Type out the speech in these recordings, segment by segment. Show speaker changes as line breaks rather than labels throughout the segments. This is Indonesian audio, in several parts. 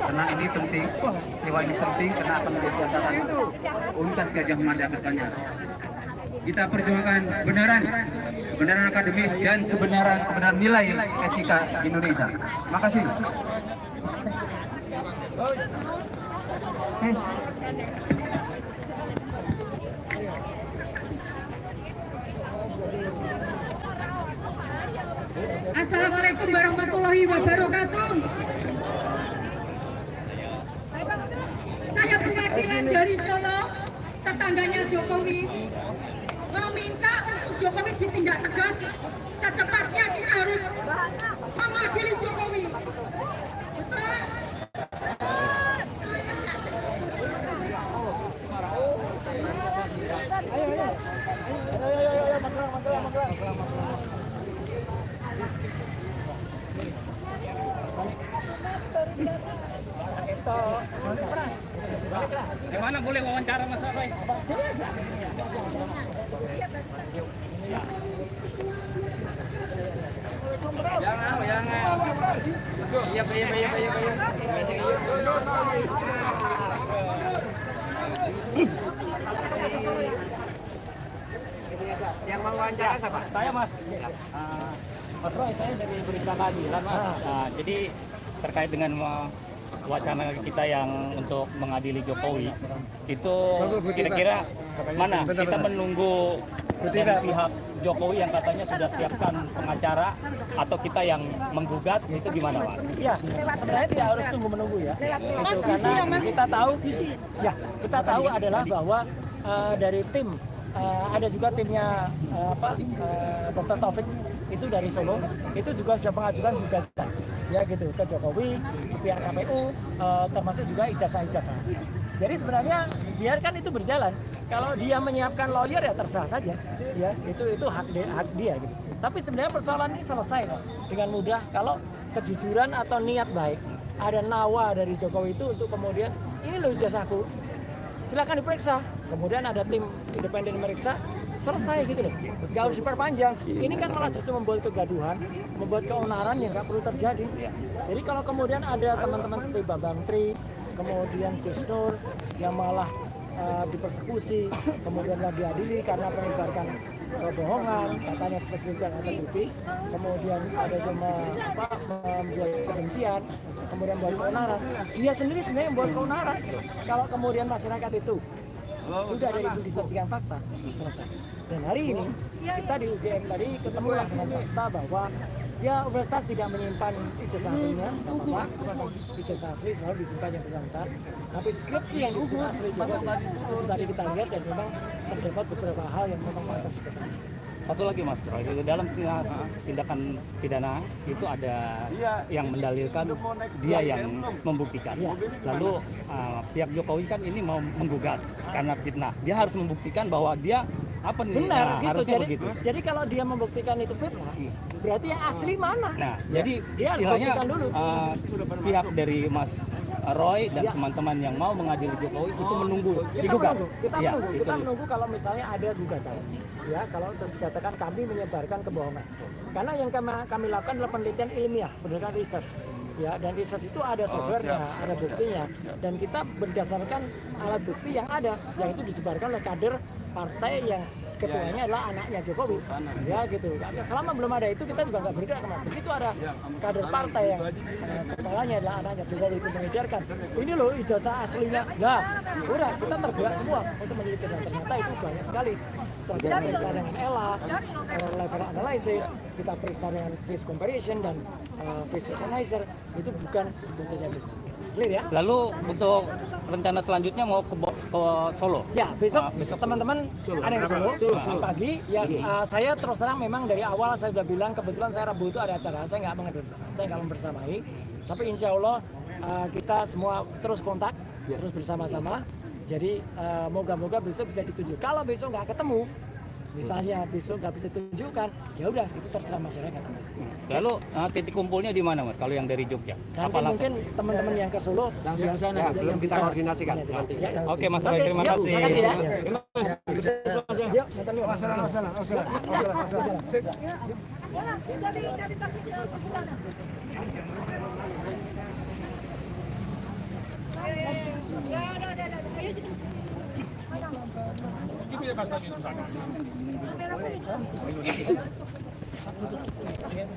Karena ini penting, peristiwa ini penting karena akan menjadi catatan Universitas Gadjah Mada ke depannya. Kita perjuangkan kebenaran akademis dan kebenaran nilai etika Indonesia. Makasih.
Assalamualaikum warahmatullahi wabarakatuh. Saya perwakilan dari Solo, tetangganya Jokowi, meminta untuk Jokowi ditindak tegas. Secepatnya kita harus mengadili Jokowi. Betul?
Gimana boleh wawancara Mas Roy? Jangan. Iya.
Yang mau wawancara siapa?
Saya Mas. Mas Roy, saya dari Berita Keadilan Mas. Jadi terkait dengan wacana kita yang untuk mengadili Jokowi itu kira-kira mana kita menunggu dari pihak Jokowi yang katanya sudah siapkan pengacara atau kita yang menggugat, itu gimana Mas?
Ya, sebenarnya tidak harus tunggu menunggu ya. Itu karena kita tahu, kita tahu adalah bahwa dari tim ada juga timnya Dr. Taufik itu dari Solo, itu juga sudah mengajukan gugatan ya gitu ke Jokowi, ke pihak KPU, termasuk juga ijazah-ijazah. Jadi sebenarnya biarkan itu berjalan. Kalau dia menyiapkan lawyer ya terserah saja, ya itu hak dia gitu. Tapi sebenarnya persoalan ini selesai kok dengan mudah kalau kejujuran atau niat baik. Ada nawa dari Jokowi itu untuk kemudian ini loh ijazahku, silakan diperiksa. Kemudian ada tim independen meriksa, selesai gitu loh, nggak harus diperpanjang. Ini kan malah justru membuat kegaduhan, membuat keonaran yang nggak perlu terjadi. Jadi kalau kemudian ada teman-teman seperti Bambang Tri, kemudian Gus Nur yang malah dipersekusi, kemudian diadili karena menyebarkan kebohongan, katanya persekutuan atau bukti, kemudian ada yang membuat kebencian, kemudian membuat keonaran. Dia sendiri sebenarnya membuat keonaran. Kalau kemudian masyarakat itu sudah ada itu disajikan fakta, selesai. Dan hari ini kita di UGM tadi ketemulah dengan fakta bahwa ya universitas tidak menyimpan ijazah aslinya, apa-apa, ijazah asli selalu disimpan yang bersangkutan. Tapi skripsi yang disebut asli juga itu tadi kita lihat dan memang terdapat beberapa hal yang memang pantas.
Satu lagi Mas Roy, dalam tindakan pidana itu ada yang mendalilkan dia yang membuktikan. Lalu pihak Jokowi kan ini mau menggugat karena fitnah. Dia harus membuktikan bahwa dia apa nih?
Benar
nah,
gitu.
Harusnya begitu.
Jadi kalau dia membuktikan itu fitnah, berarti yang asli mana?
Nah, jadi
dia
istilahnya
dulu.
Pihak dari Mas Roy dan teman-teman yang mau mengadili Jokowi itu menunggu digugat.
Kita menunggu kalau misalnya ada gugatan. Ya, kalau terus dikatakan kami menyebarkan kebohongan. Karena yang kami lakukan adalah penelitian ilmiah, berdasarkan research. Ya, dan research itu ada softwarenya, ada buktinya. Dan kita berdasarkan alat bukti yang ada, yang itu disebarkan oleh kader partai yang ketuanya adalah anaknya Jokowi, ya gitu. Selama belum ada itu kita juga nggak bergerak kemana. Begitu ada kader partai yang kepalanya adalah anaknya Jokowi itu mengejarkan, ini loh ijazah aslinya, nah udah kita tergerak semua untuk meneliti dan ternyata itu banyak sekali. Kita periksa dengan ELA, level analysis, kita periksa dengan face comparison dan face recognizer, itu bukan bentuknya Jokowi. Clear ya?
Lalu untuk rencana selanjutnya mau ke Solo?
Ya, besok teman-teman ada yang ke Solo pagi. Ya, saya terus terang memang dari awal saya sudah bilang kebetulan saya Rabu itu ada acara, saya nggak membersamai. Tapi insya Allah kita semua terus kontak, terus bersama-sama. Jadi moga-moga besok bisa ditunjuk. Kalau besok nggak ketemu, misalnya besok nggak bisa ditunjukkan, ya udah itu terserah masyarakat.
Lalu titik kumpulnya di mana Mas? Kalau yang dari Jogja?
Nanti mungkin teman-teman yang ke Solo
langsung ke sana. Belum kita koordinasikan nanti.
Oke Mas Roy, terima kasih.
Yuk, masalah.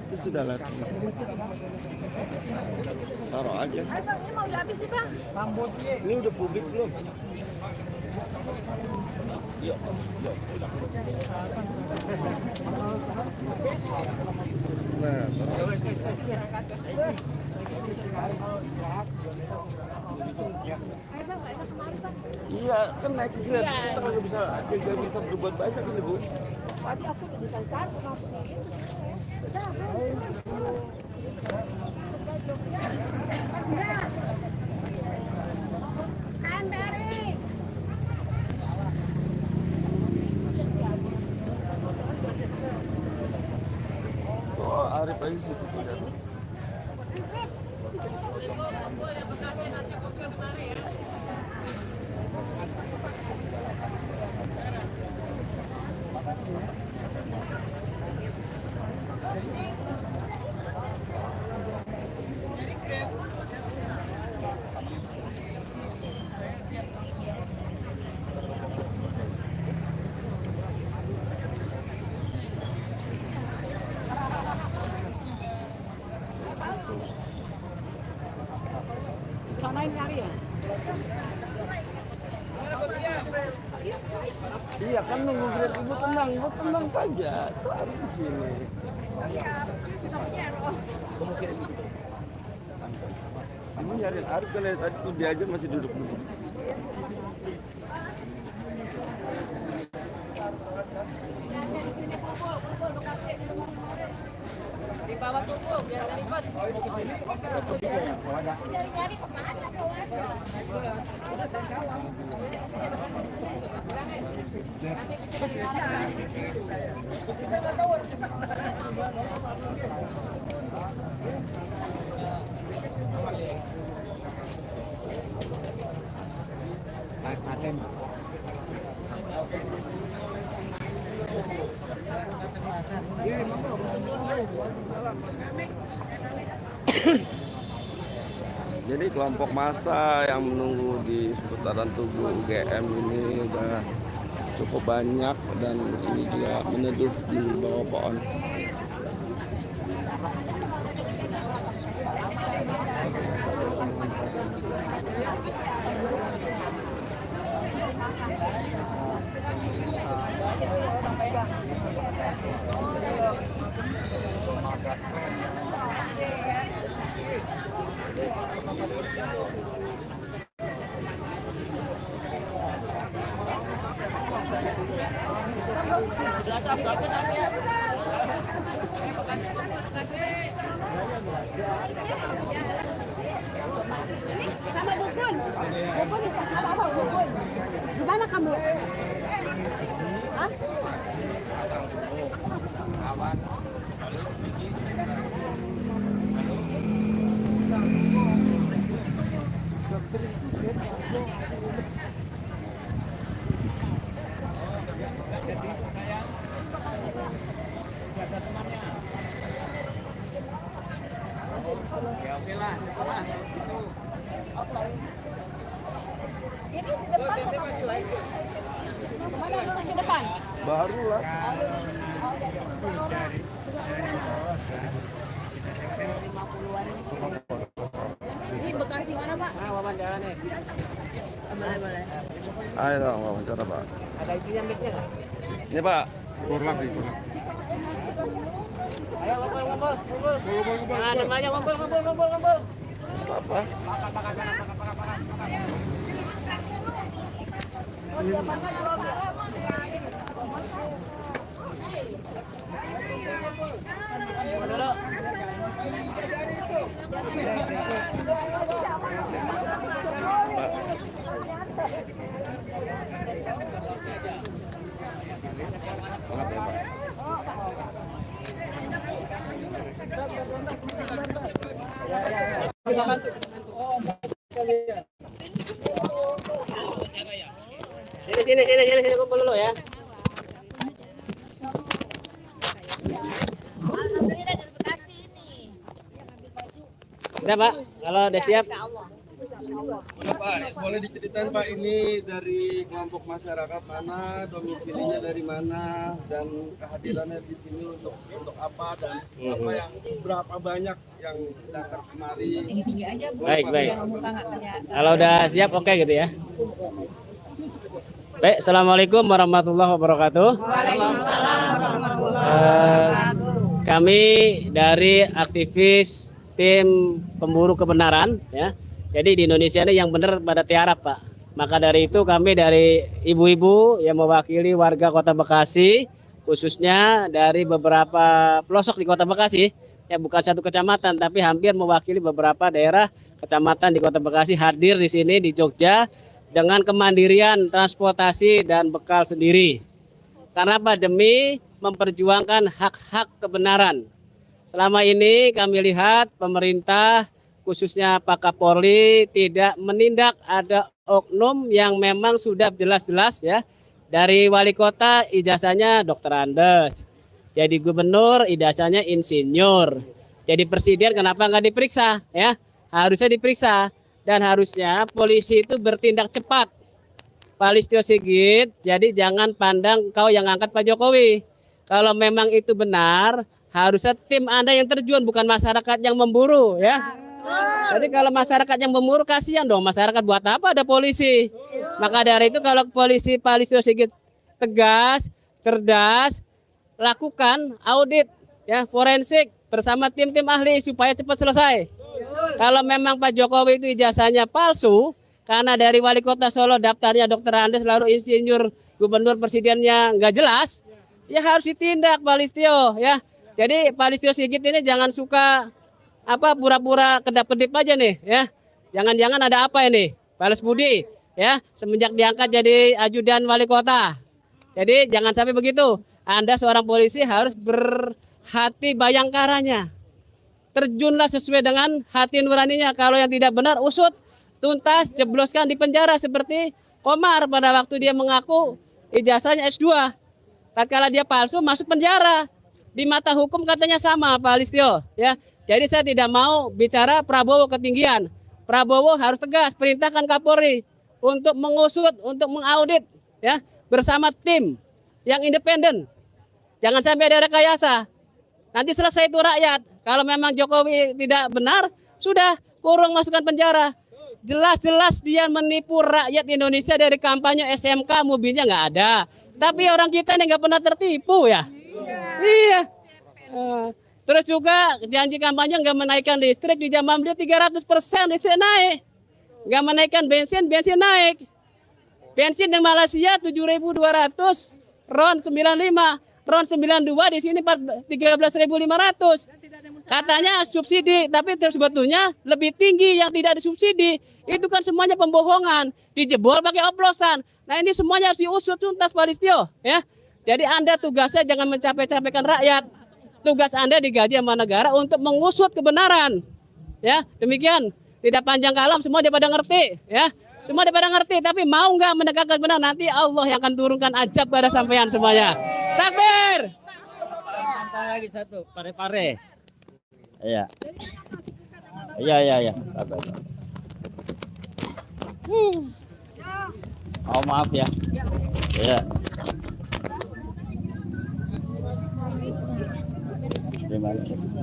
Itu sudah lah. Taruh aja.
Ini mau udah habis nih, Bang.
Ini udah publik belum? Yuk. Nah, iya, kan naik grab, kita nggak bisa berbuat banyak ini, Bu.
Tadi aku ditarik maksudnya gitu.
Oh, Arif aja situ punya.
Sanain nyari ya?
Iya kan nunggu grab ibu tenang saja. Itu Arif di sini.
Kamu kirim
Kamu nyariin Arif kan dari tadi tuh dia aja masih duduk-duduk.
di bawah tubuh biar nggak ribet. Nyari-nyari kemana kau ada?
Jadi kelompok massa yang menunggu di seputaran Tugu UGM ini udah cukup banyak dan ini juga meneduh di bawah pohon.
Sama Bukun. Bukun apa Bukun? Gimana kamu? Hah? Ini di depan masih lain. Kemana ke depan?
Baru lah.
Ini Bekasi mana, Pak?
Wawancara nih.
Boleh.
Ayo dong wawancara Pak.
Ada isinya mic-nya nggak?
Ini Pak.
Ayo ngumpul. Nah, ada banyak ngumpul.
Apa?
Sini kumpul dulu ya.
Alhamdulillah dari Bekasi ini.
Udah Pak, kalau udah siap
Pak, boleh diceritain Pak, ini dari kelompok masyarakat mana, domisilinya dari mana, dan kehadirannya di sini untuk apa, dan apa yang seberapa banyak yang datang kemari.
Baik. Kalau udah siap oke gitu ya. Baik, assalamualaikum warahmatullahi wabarakatuh. Kami dari aktivis tim pemburu kebenaran ya. Jadi di Indonesia ini yang benar pada tiarap Pak. Maka dari itu kami dari ibu-ibu yang mewakili warga Kota Bekasi, khususnya dari beberapa pelosok di Kota Bekasi, ya bukan satu kecamatan tapi hampir mewakili beberapa daerah kecamatan di Kota Bekasi hadir di sini di Jogja dengan kemandirian transportasi dan bekal sendiri. Karena apa? Demi memperjuangkan hak-hak kebenaran. Selama ini kami lihat pemerintah khususnya Pak Kapolri tidak menindak, ada oknum yang memang sudah jelas-jelas ya. Dari wali kota ijazahnya Dr. Andes, jadi gubernur ijazahnya insinyur, jadi presiden kenapa nggak diperiksa ya? Harusnya diperiksa dan harusnya polisi itu bertindak cepat. Pak Listio Sigit, jadi jangan pandang kau yang angkat Pak Jokowi. Kalau memang itu benar, harusnya tim Anda yang terjun, bukan masyarakat yang memburu ya. Jadi kalau masyarakat yang memburu, kasihan dong masyarakat, buat apa ada polisi. Maka dari itu kalau polisi Pak Listio Sigit tegas, cerdas, lakukan audit ya forensik bersama tim-tim ahli supaya cepat selesai. Kalau memang Pak Jokowi itu ijazahnya palsu, karena dari wali kota Solo daftarnya Dr. Andes lalu insinyur gubernur presidennya nggak jelas, ya harus ditindak Pak Listio ya. Jadi Pak Listio Sigit ini jangan suka pura-pura kedap-kedip aja nih ya. Jangan-jangan ada apa ini? Balas budi ya, semenjak diangkat jadi ajudan wali kota. Jadi jangan sampai begitu. Anda seorang polisi harus berhati bayangkaranya. Terjunlah sesuai dengan hati nuraninya. Kalau yang tidak benar usut, tuntas, jebloskan di penjara seperti Komar pada waktu dia mengaku ijazahnya S2. Tatkala dia palsu masuk penjara. Di mata hukum katanya sama Pak Listio ya. Jadi saya tidak mau bicara Prabowo ketinggian. Prabowo harus tegas, perintahkan Kapolri untuk mengusut, untuk mengaudit ya bersama tim yang independen. Jangan sampai ada rekayasa. Nanti selesai itu rakyat. Kalau memang Jokowi tidak benar, sudah kurung, masukkan penjara. Jelas-jelas dia menipu rakyat Indonesia dari kampanye SMK, mobilnya nggak ada. Tapi orang kita ini nggak pernah tertipu ya. Iya. Terus juga janji kampanye nggak menaikkan listrik, di zaman beliau 300% listrik naik. Nggak menaikkan bensin, bensin naik. Bensin di Malaysia 7.200, RON 95, RON 92 di sini 13.500. Katanya subsidi, tapi terus sebetulnya lebih tinggi yang tidak disubsidi. Itu kan semuanya pembohongan, dijebol pakai oplosan. Nah ini semuanya harus diusut tuntas Pak Listio ya. Jadi Anda tugasnya jangan mencapai-capaikan rakyat. Tugas Anda digaji sama negara untuk mengusut kebenaran. Ya, demikian. Tidak panjang kalam, semua dia pada ngerti, ya. Semua dia pada ngerti, tapi mau nggak menegakkan benar, nanti Allah yang akan turunkan ajab pada sampean semuanya. Takbir. Tambah lagi satu, pare-pare. Iya. Iya. Oh, maaf ya. Iya.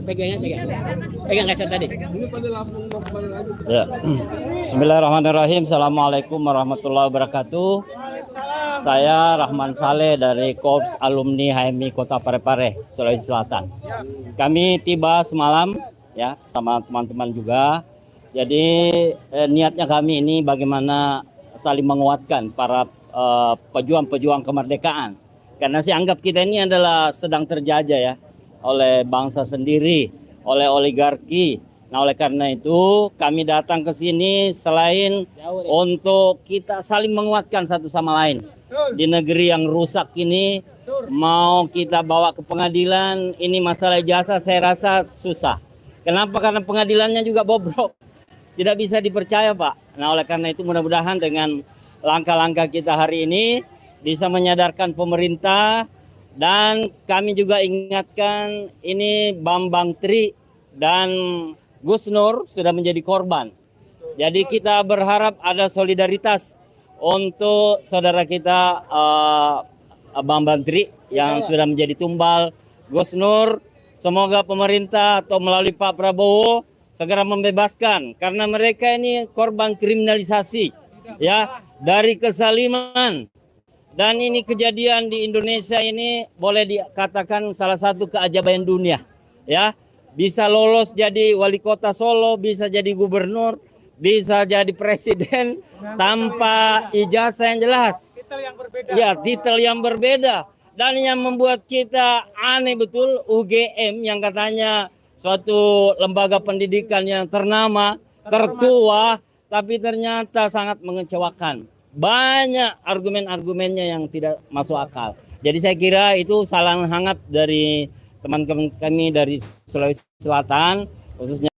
Pegang kaset tadi.
Ya. Bismillahirrahmanirrahim. Assalamualaikum warahmatullahi wabarakatuh. Saya Rahman Saleh dari Korps Alumni HMI Kota Parepare, Sulawesi Selatan. Kami tiba semalam ya sama teman-teman juga. Jadi niatnya kami ini bagaimana saling menguatkan para pejuang-pejuang kemerdekaan. Karena saya anggap kita ini adalah sedang terjajah ya oleh bangsa sendiri, oleh oligarki. Nah, oleh karena itu kami datang ke sini selain untuk kita saling menguatkan satu sama lain. Di negeri yang rusak ini mau kita bawa ke pengadilan, ini masalah ijazah saya rasa susah. Kenapa? Karena pengadilannya juga bobrok. Tidak bisa dipercaya, Pak. Nah, oleh karena itu mudah-mudahan dengan langkah-langkah kita hari ini bisa menyadarkan pemerintah. Dan kami juga ingatkan ini Bambang Tri dan Gus Nur sudah menjadi korban.
Jadi kita berharap ada solidaritas untuk saudara kita Bambang Tri yang sudah menjadi tumbal Gus Nur. Semoga pemerintah atau melalui Pak Prabowo segera membebaskan, karena mereka ini korban kriminalisasi ya, dari kezaliman. Dan ini kejadian di Indonesia ini boleh dikatakan salah satu keajaiban dunia ya. Bisa lolos jadi wali kota Solo, bisa jadi gubernur, bisa jadi presiden tanpa ijazah yang jelas. Ya, titel yang berbeda. Dan yang membuat kita aneh betul, UGM yang katanya suatu lembaga pendidikan yang ternama, tertua, tapi ternyata sangat mengecewakan. Banyak argumen-argumennya yang tidak masuk akal. Jadi saya kira itu salam hangat dari teman-teman kami dari Sulawesi Selatan, khususnya